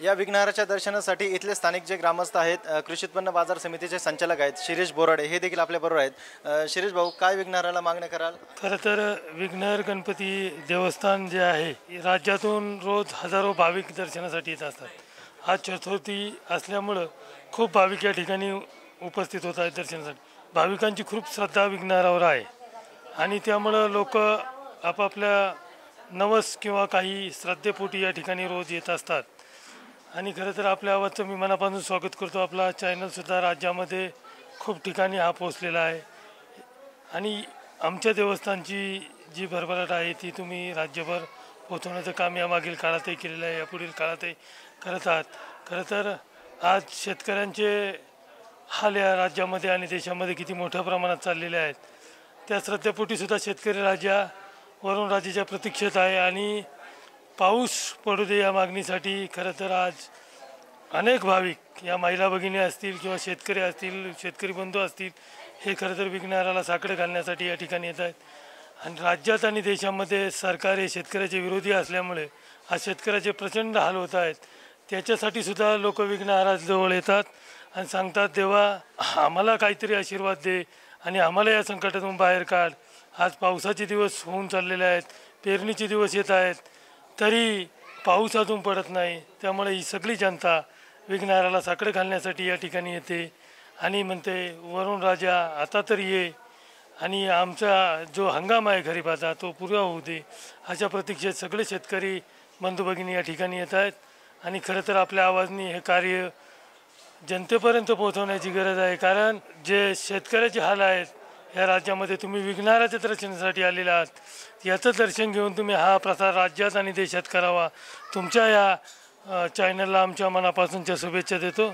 या विघ्नहराच्या दर्शनासाठी इथले स्थानिक जे ग्रामस्थ आहेत, कृषी उत्पन्न बाजार समितीचे संचालक आहेत शिरीष बोराडे, हे देखील आपल्याबरोबर आहेत. शिरीष भाऊ, काय विघ्नहराला मागण्या कराल? खरं तर विघ्नहर गणपती देवस्थान जे आहे, राज्यातून रोज हजारो भाविक दर्शनासाठी येत असतात. आज चतुर्थी असल्यामुळं खूप भाविक या ठिकाणी उपस्थित होत आहेत दर्शनासाठी. भाविकांची खूप श्रद्धा विघ्नहरावर आहे आणि त्यामुळं लोक आपापल्या नवस किंवा काही श्रद्धेपोटी या ठिकाणी रोज येत असतात. आणि खरं तर आपल्या आवाजचं मी मनापासून स्वागत करतो. आपला चॅनलसुद्धा राज्यामध्ये खूप ठिकाणी हा पोचलेला आहे आणि आमच्या देवस्थानची जी भरभराट आहे ती तुम्ही राज्यभर पोचवण्याचं काम या मागील काळातही केलेलं आहे, यापुढील काळातही करत आहात. खरं तर आज शेतकऱ्यांचे हाल या राज्यामध्ये आणि देशामध्ये किती मोठ्या प्रमाणात चाललेले आहेत. त्या श्रद्धेपोटीसुद्धा शेतकरी वरुण राजाच्या प्रतीक्षेत आहे आणि पाऊस पडू दे या मागणीसाठी खरं तर आज अनेक भाविक, या महिला भगिनी असतील किंवा शेतकरी असतील, शेतकरी बंधू असतील, हे खरं तर विघ्नहराला साकडं घालण्यासाठी या ठिकाणी येत आहेत. आणि राज्यात आणि देशामध्ये सरकार हे शेतकऱ्याचे विरोधी असल्यामुळे आज शेतकऱ्याचे प्रचंड हाल होत आहेत. त्याच्यासाठी सुद्धा लोक विघ्नहराजवळ येतात आणि सांगतात, देवा आम्हाला काहीतरी आशीर्वाद दे आणि आम्हाला या संकटातून बाहेर काढ. आज पावसाचे दिवस होऊन चाललेले आहेत, पेरणीचे दिवस येत आहेत, तरी पाऊस अजून पडत नाही. त्यामुळे ही सगळी जनता विघ्नहराला साकडं घालण्यासाठी या ठिकाणी येते आणि म्हणते, वरुण राजा आता तरी ये आणि आमचा जो हंगाम आहे खरीपाचा तो पुरा होऊ दे. अशा प्रतीक्षेत सगळे शेतकरी बंधू भगिनी या ठिकाणी येत आहेत. आणि खरं तर आपल्या आवाजाने हे कार्य जनतेपर्यंत पोहोचवण्याची गरज आहे, कारण जे शेतकऱ्याचे हाल आहेत या राज्यामध्ये तुम्ही विघ्नहराच्या दर्शनासाठी आलेले आहात. याचं दर्शन घेऊन तुम्ही हा प्रसार राज्यात आणि देशात करावा. तुमच्या या चॅनलला आमच्या मनापासूनच्या शुभेच्छा देतो.